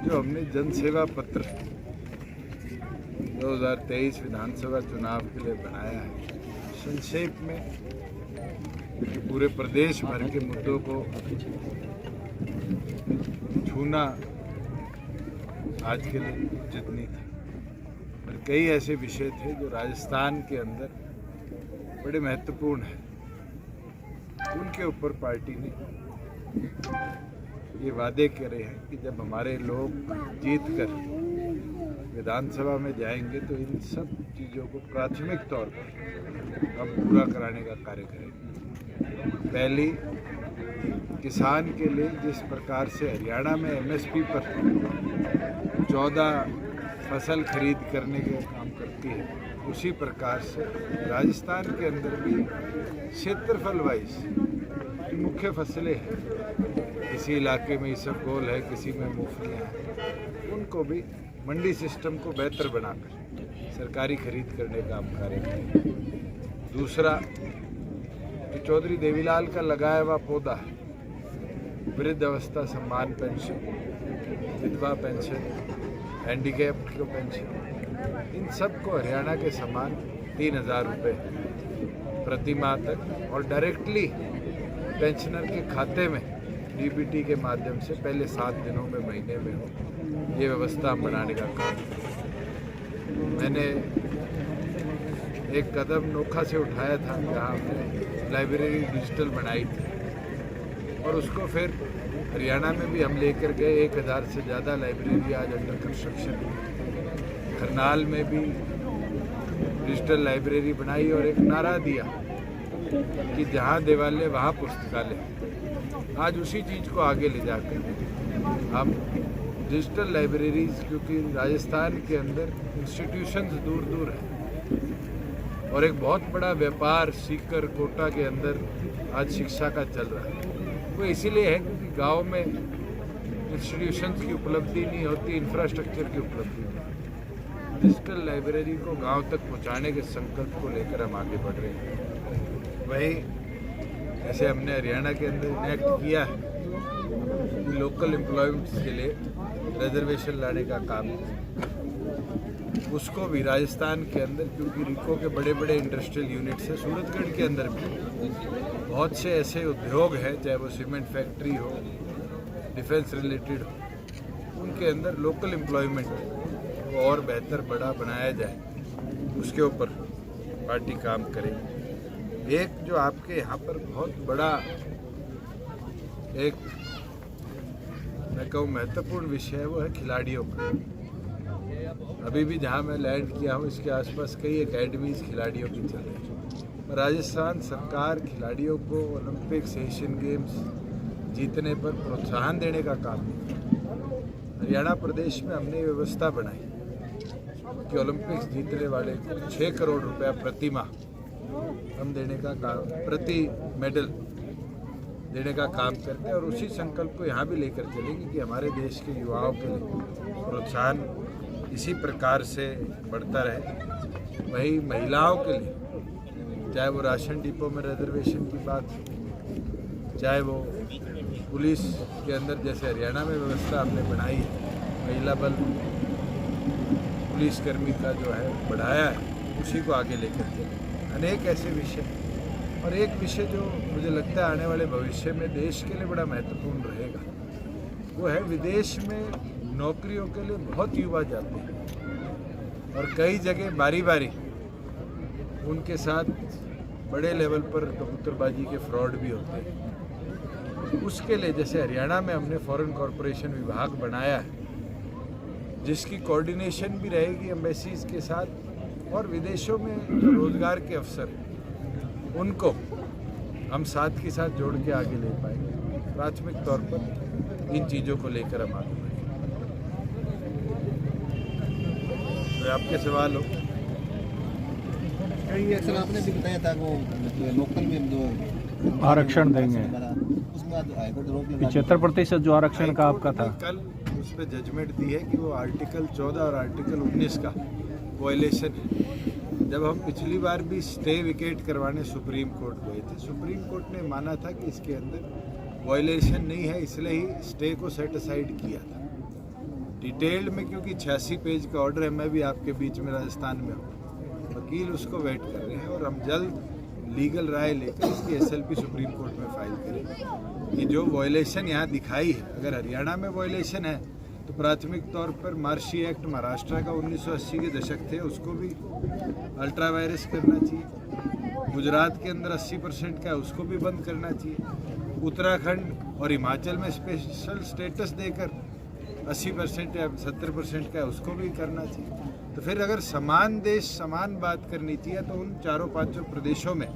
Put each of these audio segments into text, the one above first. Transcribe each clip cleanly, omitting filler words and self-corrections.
जो हमने जन सेवा पत्र 2023 विधानसभा चुनाव के लिए बनाया है, संक्षेप में पूरे प्रदेश भर के मुद्दों को छूना आज के लिए उचित नहीं था। पर कई ऐसे विषय थे जो राजस्थान के अंदर बड़े महत्वपूर्ण हैं, उनके ऊपर पार्टी ने ये वादे करे हैं कि जब हमारे लोग जीत कर विधानसभा में जाएंगे तो इन सब चीज़ों को प्राथमिक तौर पर हम पूरा कराने का कार्य करेंगे। पहली, किसान के लिए जिस प्रकार से हरियाणा में एमएसपी पर 14 फसल खरीद करने के काम करती है, उसी प्रकार से राजस्थान के अंदर भी क्षेत्रफल वाइज मुख्य फसलें हैं, किसी इलाके में इसबगोल है, किसी में मूंगफलियाँ हैं, उनको भी मंडी सिस्टम को बेहतर बनाकर सरकारी खरीद करने का हम कार्य करेंगे। दूसरा, कि चौधरी देवीलाल का लगाया हुआ पौधा है, वृद्ध अवस्था सम्मान पेंशन, विधवा पेंशन, हैंडीकैप्ड को पेंशन, इन सब को हरियाणा के समान 3000 रुपये प्रति माह तक और डायरेक्टली पेंशनर के खाते में डीबीटी के माध्यम से पहले 7 दिनों में महीने में हो, ये व्यवस्था बनाने का काम। मैंने एक कदम नोखा से उठाया था, जहाँ हमने लाइब्रेरी डिजिटल बनाई थी और उसको फिर हरियाणा में भी हम लेकर गए। 1000 से ज़्यादा लाइब्रेरी आज अंडर कंस्ट्रक्शन। करनाल में भी डिजिटल लाइब्रेरी बनाई और एक नारा दिया कि जहाँ देवालय वहाँ पुस्तकालय। आज उसी चीज़ को आगे ले जाकर हम डिजिटल लाइब्रेरीज, क्योंकि राजस्थान के अंदर इंस्टीट्यूशंस दूर दूर हैं और एक बहुत बड़ा व्यापार सीकर कोटा के अंदर आज शिक्षा का चल रहा है। वो इसीलिए है क्योंकि गांव में इंस्टीट्यूशंस की उपलब्धि नहीं होती, इंफ्रास्ट्रक्चर की उपलब्धि नहीं होती। डिजिटल लाइब्रेरी को गांव तक पहुंचाने के संकल्प को लेकर हम आगे बढ़ रहे हैं। वहीं जैसे हमने हरियाणा के अंदर इनेक्ट किया है कि लोकल एम्प्लॉयमेंट्स के लिए रिजर्वेशन लाने का काम, उसको भी राजस्थान के अंदर, क्योंकि रिको के बड़े बड़े इंडस्ट्रियल यूनिट्स हैं, सूरतगढ़ के अंदर भी बहुत से ऐसे उद्योग हैं, चाहे वो सीमेंट फैक्ट्री हो, डिफेंस रिलेटेड हो, उनके अंदर लोकल एम्प्लॉयमेंट को और बेहतर बड़ा बनाया जाए, उसके ऊपर पार्टी काम करेगी। एक जो आपके यहाँ पर बहुत बड़ा एक मैं कहूँ महत्वपूर्ण विषय है, वो है खिलाड़ियों का। अभी भी जहाँ मैं लैंड किया हूँ, इसके आसपास कई एकेडमीज खिलाड़ियों की चल रही है। राजस्थान सरकार खिलाड़ियों को ओलंपिक्स, एशियन गेम्स जीतने पर प्रोत्साहन देने का काम है। हरियाणा प्रदेश में हमने व्यवस्था बनाई कि ओलंपिक्स जीतने वाले को 6 करोड़ रुपया प्रति माह हम देने का काम, प्रति मेडल देने का काम करते हैं और उसी संकल्प को यहाँ भी लेकर चलेंगे कि हमारे देश के युवाओं के लिए प्रोत्साहन इसी प्रकार से बढ़ता रहे। वहीं महिलाओं के लिए, चाहे वो राशन डिपो में रिजर्वेशन की बात हो, चाहे वो पुलिस के अंदर जैसे हरियाणा में व्यवस्था हमने बनाई है, महिला बल पुलिसकर्मी का जो है बढ़ाया है, उसी को आगे लेकर चलेंगे। अनेक ऐसे विषय, और एक विषय जो मुझे लगता है आने वाले भविष्य में देश के लिए बड़ा महत्वपूर्ण रहेगा, वो है विदेश में नौकरियों के लिए बहुत युवा जाते हैं और कई जगह बारी बारी उनके साथ बड़े लेवल पर कबूतरबाजी के फ्रॉड भी होते हैं। उसके लिए जैसे हरियाणा में हमने फॉरेन कॉरपोरेशन विभाग बनाया है, जिसकी कोऑर्डिनेशन भी रहेगी एम्बेसीज के साथ, और विदेशों में जो रोजगार के अवसर उनको हम साथ के साथ जोड़ के आगे ले पाएंगे। प्राथमिक तौर पर इन चीज़ों को लेकर हम आगे बढ़ेंगे। तो आपके सवाल हो। सर, आपने भी बताया था वो लोकल में जो आरक्षण देंगे, उसमें 75% जो आरक्षण का आपका था, कल उस पर जजमेंट दी है कि वो आर्टिकल 14 और आर्टिकल 19 का वायलेशन है। जब हम पिछली बार भी स्टे विकेट करवाने सुप्रीम कोर्ट गए थे, सुप्रीम कोर्ट ने माना था कि इसके अंदर वायलेशन नहीं है, इसलिए ही स्टे को सेट असाइड किया था। डिटेल्ड में, क्योंकि 86 पेज का ऑर्डर है, मैं भी आपके बीच में राजस्थान में हूँ, वकील उसको वेट कर रहे हैं और हम जल्द लीगल राय लेकर इसकी एसएलपी सुप्रीम कोर्ट में फाइल करेंगे कि जो वायलेशन यहाँ दिखाई है, अगर हरियाणा में वायलेशन है तो प्राथमिक तौर पर मार्शी एक्ट महाराष्ट्र का 1980 के दशक थे, उसको भी अल्ट्रा वायरस करना चाहिए। गुजरात के अंदर 80% का है, उसको भी बंद करना चाहिए। उत्तराखंड और हिमाचल में स्पेशल स्टेटस देकर 80% या 70% का है, उसको भी करना चाहिए। तो फिर अगर समान देश समान बात करनी चाहिए तो उन 4-5 प्रदेशों में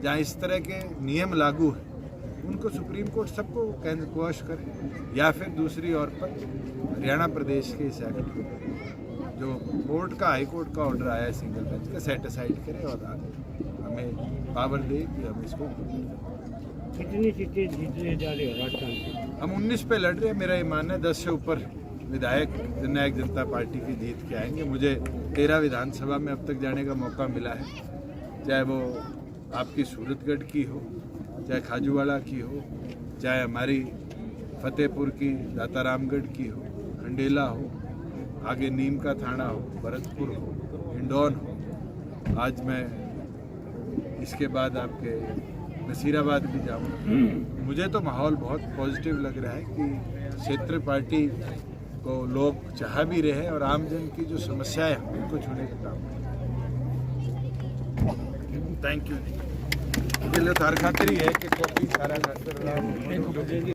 जहाँ इस तरह के नियम लागू हैं उनको सुप्रीम कोर्ट सबको क्वॉश करे, या फिर दूसरी ओर पर हरियाणा प्रदेश के इस एक्ट को जो कोर्ट का हाई कोर्ट का ऑर्डर आया है सिंगल बेंच का, सेट असाइड करे और हमें पावर दे कि हम इसको। कितनी सीटें जीतने जा रहे हो राजस्थान से? हम 19 पे लड़ रहे हैं। मेरा ईमान है 10 से ऊपर विधायक जननायक जनता पार्टी की जीत के आएंगे। मुझे 13 विधानसभा में अब तक जाने का मौका मिला है, चाहे वो आपकी सूरतगढ़ की हो, चाहे खाजूवाड़ा की हो, चाहे हमारी फतेहपुर की दातारामगढ़ की हो, खंडेला हो, आगे नीम का थाना हो, भरतपुर हो, हिंडौन हो। आज मैं इसके बाद आपके नसीराबाद भी जाऊँ। मुझे तो माहौल बहुत पॉजिटिव लग रहा है कि क्षेत्र पार्टी को लोग चाह भी रहे हैं और आमजन की जो समस्याएं हैं उनको छूने का काम करें। Thank you. थार खातिर ही है कि कॉपी सारा खातिर